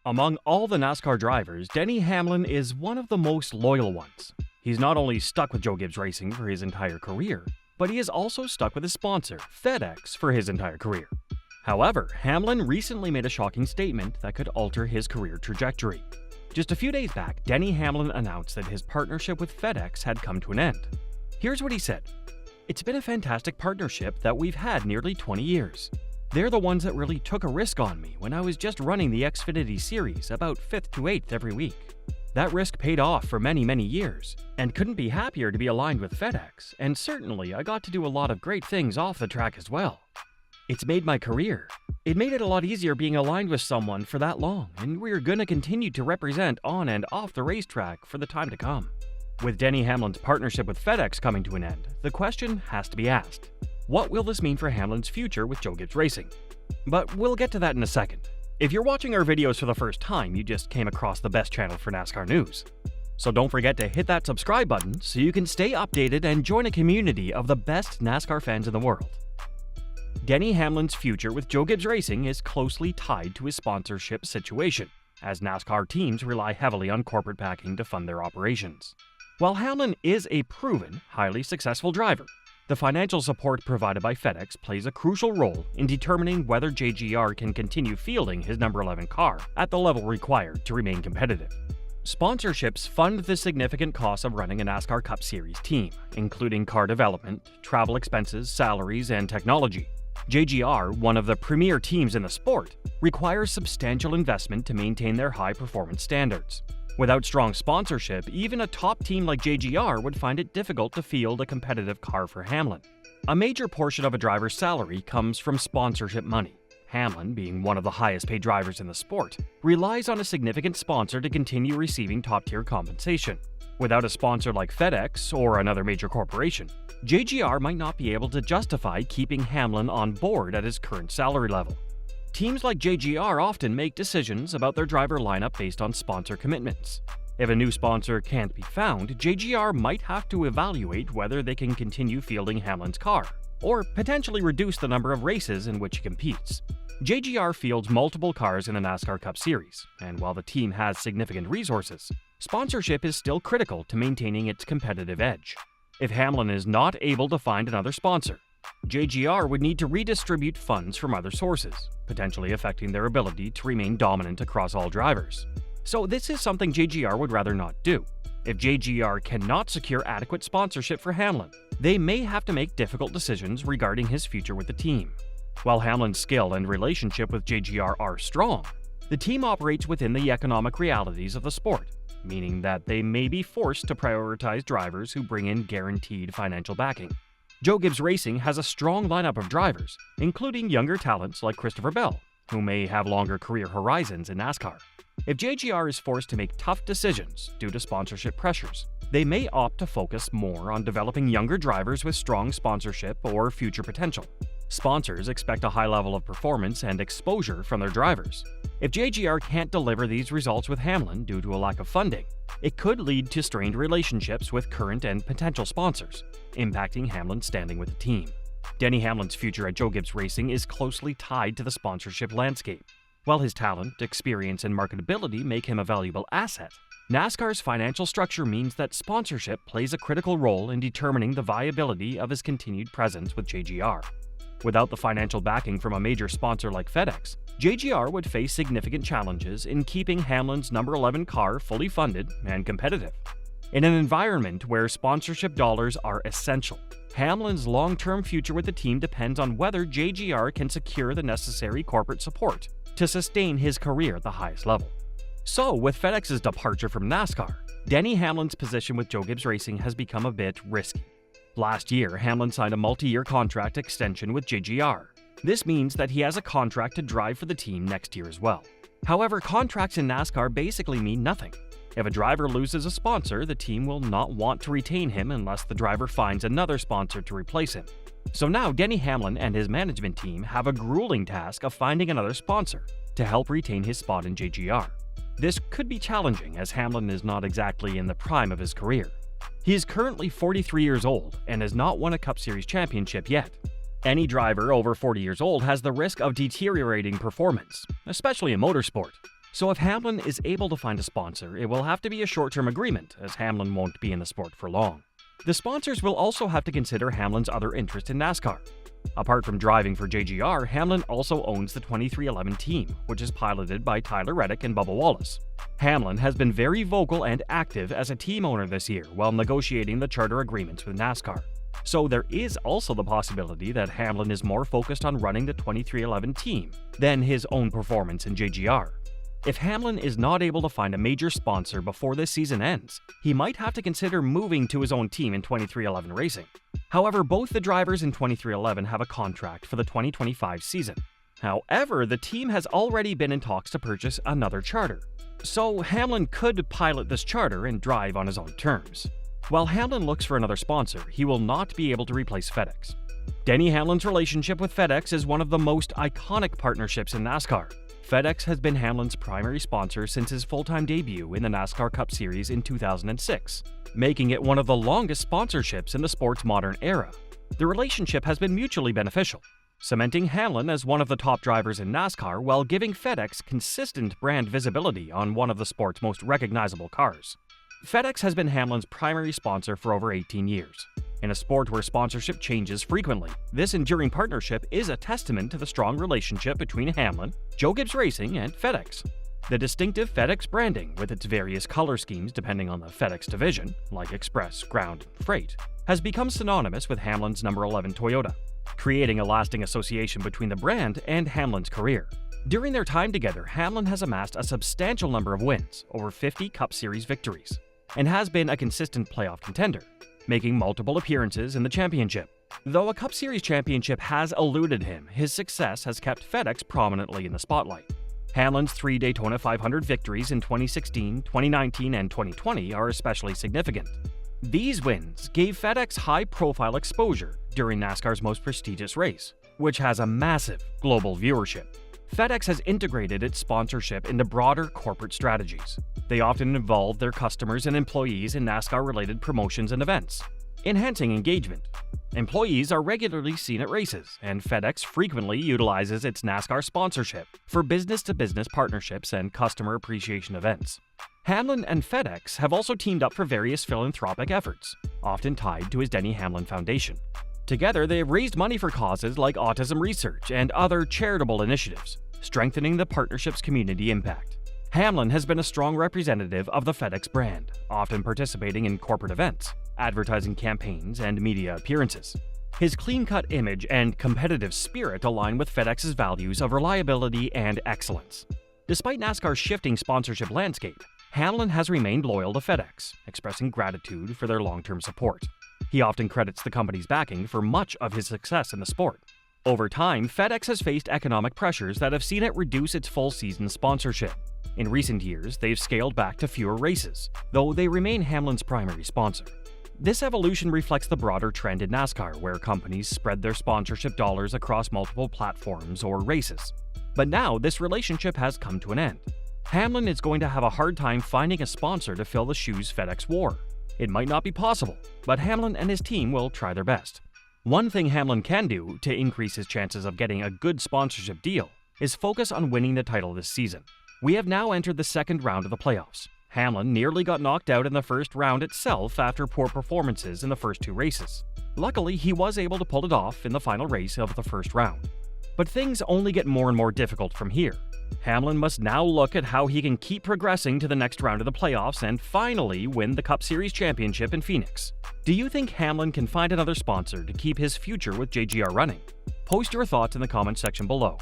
Among all the NASCAR drivers, Denny Hamlin is one of the most loyal ones. He's not only stuck with Joe Gibbs Racing for his entire career, but he is also stuck with his sponsor, FedEx, for his entire career. However, Hamlin recently made a shocking statement that could alter his career trajectory. Just a few days back, Denny Hamlin announced that his partnership with FedEx had come to an end. Here's what he said. "It's been a fantastic partnership that we've had nearly 20 years. They're the ones that really took a risk on me when I was just running the Xfinity Series about 5th to 8th every week. That risk paid off for many, many years, and couldn't be happier to be aligned with FedEx, and certainly I got to do a lot of great things off the track as well. It's made my career. It made it a lot easier being aligned with someone for that long, and we're gonna continue to represent on and off the racetrack for the time to come." With Denny Hamlin's partnership with FedEx coming to an end, the question has to be asked. What will this mean for Hamlin's future with Joe Gibbs Racing? But we'll get to that in a second. If you're watching our videos for the first time, you just came across the best channel for NASCAR news. So don't forget to hit that subscribe button so you can stay updated and join a community of the best NASCAR fans in the world. Denny Hamlin's future with Joe Gibbs Racing is closely tied to his sponsorship situation, as NASCAR teams rely heavily on corporate backing to fund their operations. While Hamlin is a proven, highly successful driver, the financial support provided by FedEx plays a crucial role in determining whether JGR can continue fielding his number 11 car at the level required to remain competitive. Sponsorships fund the significant costs of running a NASCAR Cup Series team, including car development, travel expenses, salaries, and technology. JGR, one of the premier teams in the sport, requires substantial investment to maintain their high-performance standards. Without strong sponsorship, even a top team like JGR would find it difficult to field a competitive car for Hamlin. A major portion of a driver's salary comes from sponsorship money. Hamlin, being one of the highest-paid drivers in the sport, relies on a significant sponsor to continue receiving top-tier compensation. Without a sponsor like FedEx or another major corporation, JGR might not be able to justify keeping Hamlin on board at his current salary level. Teams like JGR often make decisions about their driver lineup based on sponsor commitments. If a new sponsor can't be found, JGR might have to evaluate whether they can continue fielding Hamlin's car, or potentially reduce the number of races in which he competes. JGR fields multiple cars in the NASCAR Cup Series, and while the team has significant resources, sponsorship is still critical to maintaining its competitive edge. If Hamlin is not able to find another sponsor, JGR would need to redistribute funds from other sources, potentially affecting their ability to remain dominant across all drivers. So this is something JGR would rather not do. If JGR cannot secure adequate sponsorship for Hamlin, they may have to make difficult decisions regarding his future with the team. While Hamlin's skill and relationship with JGR are strong, the team operates within the economic realities of the sport, meaning that they may be forced to prioritize drivers who bring in guaranteed financial backing. Joe Gibbs Racing has a strong lineup of drivers, including younger talents like Christopher Bell, who may have longer career horizons in NASCAR. If JGR is forced to make tough decisions due to sponsorship pressures, they may opt to focus more on developing younger drivers with strong sponsorship or future potential. Sponsors expect a high level of performance and exposure from their drivers. If JGR can't deliver these results with Hamlin due to a lack of funding, it could lead to strained relationships with current and potential sponsors, impacting Hamlin's standing with the team. Denny Hamlin's future at Joe Gibbs Racing is closely tied to the sponsorship landscape. While his talent, experience, and marketability make him a valuable asset, NASCAR's financial structure means that sponsorship plays a critical role in determining the viability of his continued presence with JGR. Without the financial backing from a major sponsor like FedEx, JGR would face significant challenges in keeping Hamlin's number 11 car fully funded and competitive. In an environment where sponsorship dollars are essential, Hamlin's long-term future with the team depends on whether JGR can secure the necessary corporate support to sustain his career at the highest level. So, with FedEx's departure from NASCAR, Denny Hamlin's position with Joe Gibbs Racing has become a bit risky. Last year, Hamlin signed a multi-year contract extension with JGR. This means that he has a contract to drive for the team next year as well. However, contracts in NASCAR basically mean nothing. If a driver loses a sponsor, the team will not want to retain him unless the driver finds another sponsor to replace him. So now Denny Hamlin and his management team have a grueling task of finding another sponsor to help retain his spot in JGR. This could be challenging as Hamlin is not exactly in the prime of his career. He is currently 43 years old and has not won a Cup Series championship yet. Any driver over 40 years old has the risk of deteriorating performance, especially in motorsport. So if Hamlin is able to find a sponsor, it will have to be a short-term agreement, as Hamlin won't be in the sport for long. The sponsors will also have to consider Hamlin's other interest in NASCAR. Apart from driving for JGR, Hamlin also owns the 2311 team, which is piloted by Tyler Reddick and Bubba Wallace. Hamlin has been very vocal and active as a team owner this year while negotiating the charter agreements with NASCAR. So there is also the possibility that Hamlin is more focused on running the 2311 team than his own performance in JGR. If Hamlin is not able to find a major sponsor before this season ends, he might have to consider moving to his own team in 2311 racing. However, both the drivers in 2311 have a contract for the 2025 season. However, the team has already been in talks to purchase another charter. So Hamlin could pilot this charter and drive on his own terms. While Hamlin looks for another sponsor, he will not be able to replace FedEx. Denny Hamlin's relationship with FedEx is one of the most iconic partnerships in NASCAR. FedEx has been Hamlin's primary sponsor since his full-time debut in the NASCAR Cup Series in 2006, making it one of the longest sponsorships in the sport's modern era. The relationship has been mutually beneficial, cementing Hamlin as one of the top drivers in NASCAR while giving FedEx consistent brand visibility on one of the sport's most recognizable cars. FedEx has been Hamlin's primary sponsor for over 18 years. In a sport where sponsorship changes frequently, this enduring partnership is a testament to the strong relationship between Hamlin, Joe Gibbs Racing, and FedEx. The distinctive FedEx branding, with its various color schemes depending on the FedEx division, like Express, Ground, and Freight, has become synonymous with Hamlin's number 11 Toyota, creating a lasting association between the brand and Hamlin's career. During their time together, Hamlin has amassed a substantial number of wins, over 50 Cup Series victories, and has been a consistent playoff contender, making multiple appearances in the championship. Though a Cup Series championship has eluded him, his success has kept FedEx prominently in the spotlight. Hamlin's 3 Daytona 500 victories in 2016, 2019, and 2020 are especially significant. These wins gave FedEx high-profile exposure during NASCAR's most prestigious race, which has a massive global viewership. FedEx has integrated its sponsorship into broader corporate strategies. They often involve their customers and employees in NASCAR-related promotions and events, enhancing engagement. Employees are regularly seen at races, and FedEx frequently utilizes its NASCAR sponsorship for business-to-business partnerships and customer appreciation events. Hamlin and FedEx have also teamed up for various philanthropic efforts, often tied to his Denny Hamlin Foundation. Together, they have raised money for causes like autism research and other charitable initiatives, strengthening the partnership's community impact. Hamlin has been a strong representative of the FedEx brand, often participating in corporate events, advertising campaigns, and media appearances. His clean-cut image and competitive spirit align with FedEx's values of reliability and excellence. Despite NASCAR's shifting sponsorship landscape, Hamlin has remained loyal to FedEx, expressing gratitude for their long-term support. He often credits the company's backing for much of his success in the sport. Over time, FedEx has faced economic pressures that have seen it reduce its full-season sponsorship. In recent years, they've scaled back to fewer races, though they remain Hamlin's primary sponsor. This evolution reflects the broader trend in NASCAR, where companies spread their sponsorship dollars across multiple platforms or races. But now, this relationship has come to an end. Hamlin is going to have a hard time finding a sponsor to fill the shoes FedEx wore. It might not be possible, but Hamlin and his team will try their best. One thing Hamlin can do to increase his chances of getting a good sponsorship deal is focus on winning the title this season. We have now entered the second round of the playoffs. Hamlin nearly got knocked out in the first round itself after poor performances in the first 2 races. Luckily, he was able to pull it off in the final race of the first round. But things only get more and more difficult from here. Hamlin must now look at how he can keep progressing to the next round of the playoffs and finally win the Cup Series championship in Phoenix. Do you think Hamlin can find another sponsor to keep his future with JGR running? Post your thoughts in the comments section below.